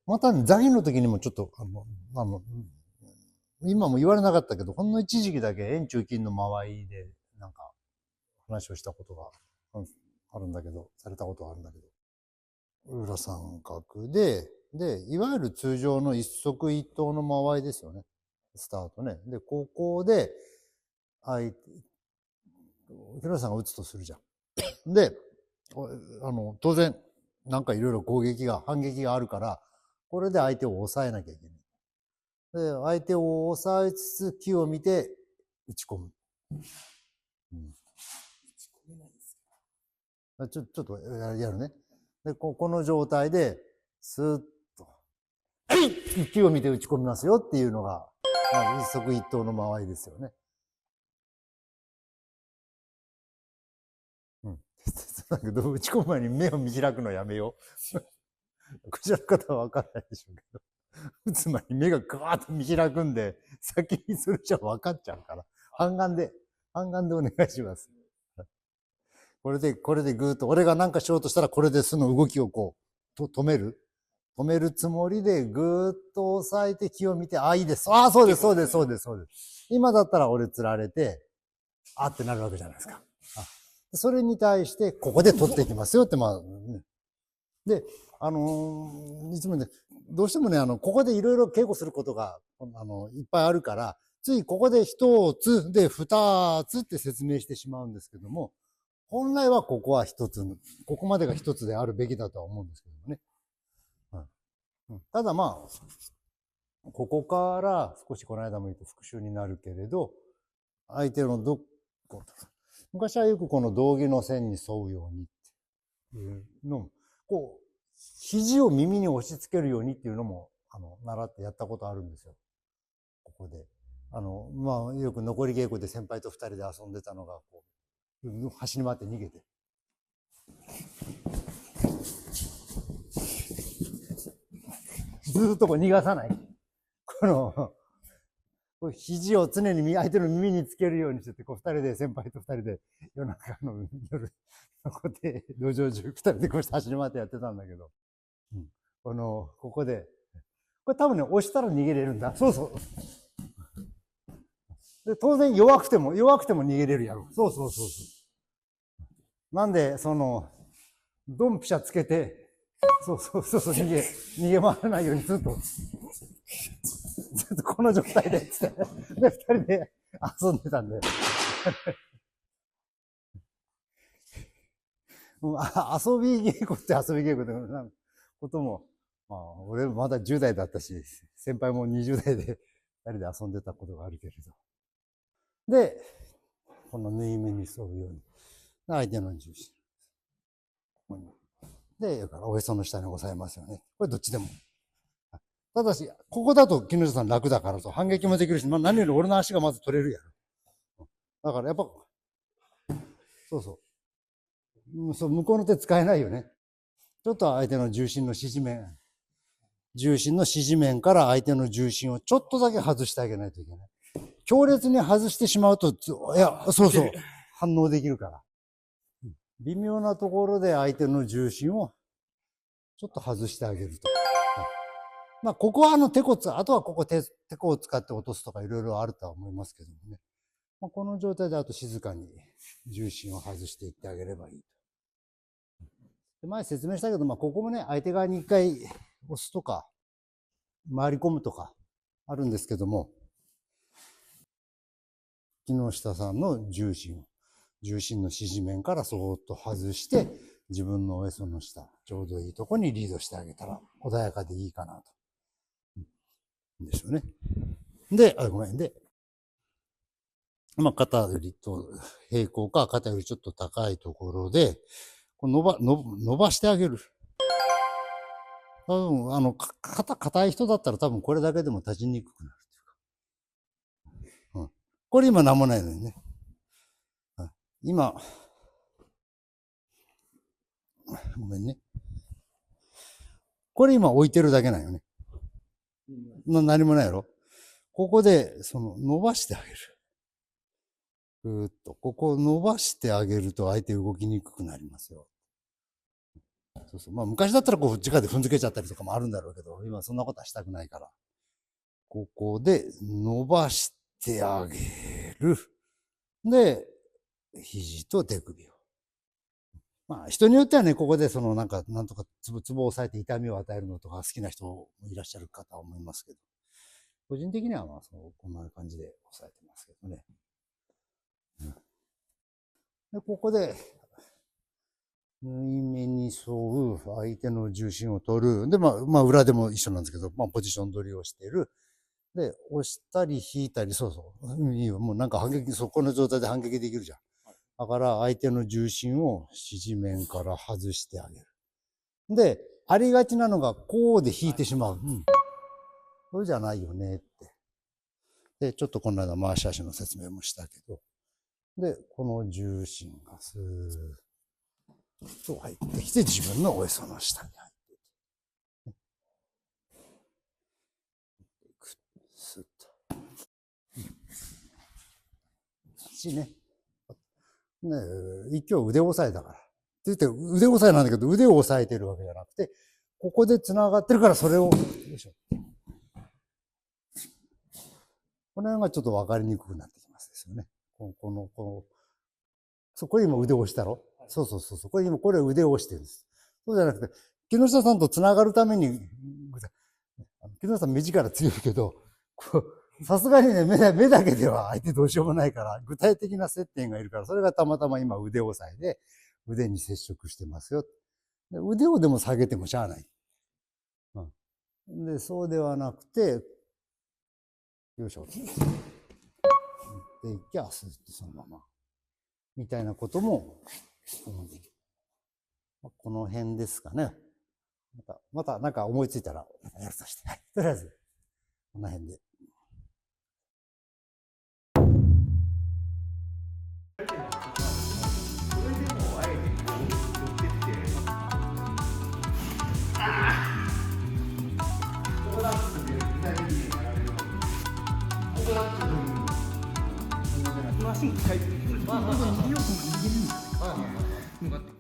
また、座品の時にもちょっと、今も言われなかったけど、ほんの一時期だけ円中金の間合いで、なんか、話をしたことがあるんだけど、されたことがあるんだけど、裏三角で、いわゆる通常の一足一刀の間合いですよね。スタートね。で、ここで、平さんが打つとするじゃん。で、当然、なんかいろいろ反撃があるから、これで相手を抑えなきゃいけない。で、相手を抑えつつ、木を見て、打ち込む。ちょっとやるね。で、この状態で、スーッと、木を見て打ち込みますよっていうのが、一足一刀の間合いですよね。だけど、打ち込む前に目を見開くのやめよう。こちらの方は分かんないでしょうけど。打つ前に目がガーッと見開くんで、先にそれじゃ分かっちゃうから。半眼でお願いします。これでぐーっと、俺がなんかしようとしたら、これでその動きをこう、止めるつもりで、ぐーっと押さえて木を見て、いいです。そうです。今だったら俺釣られて、ってなるわけじゃないですか。それに対して、ここで取っていきますよって、で、いつもね、どうしてもね、ここでいろいろ稽古することが、いっぱいあるから、ついここで一つで二つって説明してしまうんですけども、本来はここは一つ、ここまでが一つであるべきだとは思うんですけどもね。ただここから少しこの間も言った復習になるけれど、相手の昔はよくこの道着の線に沿うようにっていうのも、こう、肘を耳に押し付けるようにっていうのも、習ってやったことあるんですよ。ここで。よく残り稽古で先輩と二人で遊んでたのが、こう、走り回って逃げて。ずーっとこう逃がさない。肘を常に相手の耳につけるようにしてて、こう二人で、先輩と二人で夜中の夜、ここで路上中二人でこうして走り回ってやってたんだけど、ここで、これ多分ね、押したら逃げれるんだ。そう。で、当然弱くても逃げれるやろ。そう。なんで、ドンピシャつけて、逃げ回らないようにずっとこの状態で、つって。で、二人で遊んでたんで。遊び稽古ってことも、俺まだ10代だったし、先輩も20代で二人で遊んでたことがあるけれど。で、この縫い目に沿うように、相手の重心。で、おへその下に押さえますよね。これどっちでも。ただし、ここだと木下さん楽だからと反撃もできるし、何より俺の足がまず取れるやろ。だからやっぱ、そう、向こうの手使えないよね。ちょっと相手の重心の指示面から相手の重心をちょっとだけ外してあげないといけない。強烈に外してしまうと、反応できるから。微妙なところで相手の重心をちょっと外してあげると。ここはあとはここ手こを使って落とすとかいろいろあるとは思いますけどもね。この状態であと静かに重心を外していってあげればいいと。前説明したけど、ここもね、相手側に一回押すとか、回り込むとかあるんですけども、木下さんの重心の指示面からそーっと外して、自分のおへその下、ちょうどいいとこにリードしてあげたら穏やかでいいかなと。ですよね。で、肩よりと平行か肩よりちょっと高いところで、伸ばしてあげる。多分、肩硬い人だったら多分これだけでも立ちにくくなるっていうか。これ今なんもないのにね。今、ごめんね。これ今置いてるだけなんよね。何もないやろ。ここで、伸ばしてあげる。ぐーっと。ここを伸ばしてあげると相手動きにくくなりますよ。そうそう。まあ昔だったらこう直で踏んづけちゃったりとかもあるんだろうけど、今そんなことはしたくないから。ここで伸ばしてあげる。で、肘と手首を。まあ人によってはね、ここでそのなんとかツボを押さえて痛みを与えるのとか好きな人もいらっしゃる方は思いますけど、個人的にはまあこんな感じで押さえてますけどね。で、ここで、縫い目に沿う相手の重心を取る。で、まあ裏でも一緒なんですけど、まあポジション取りをしている。で、押したり引いたり、そうそう。いいよ。もうなんか反撃、そこの状態で反撃できるじゃん。だから相手の重心を指示面から外してあげる。で、ありがちなのが、こうで引いてしまう。うん。それじゃないよねって。で、ちょっとこの間回し足の説明もしたけど。で、この重心がスーッと入ってきて、自分のおへその下に入っていく。スッと。ね。ね一挙腕押さえだから。って言って腕押さえなんだけど、腕を押さえてるわけじゃなくて、ここで繋がってるからそれを、よいしょ。この辺がちょっと分かりにくくなってきますですよね。そこに今腕を押したろ？そう。これ腕を押してるんです。そうじゃなくて、木下さんと繋がるために、木下さん目力強いけど、さすがにね、目だけでは相手どうしようもないから、具体的な接点がいるから、それがたまたま今腕押さえで、腕に接触してますよ。で腕をでも下げてもしゃあない。で、そうではなくて、よいしょ。で、いきゃ、スーッとそのまま。みたいなことも、できる。この辺ですかね。またなんか思いついたら、やるとして。はい。とりあえず、この辺で。足に使いすぎてる。右を右に向かって。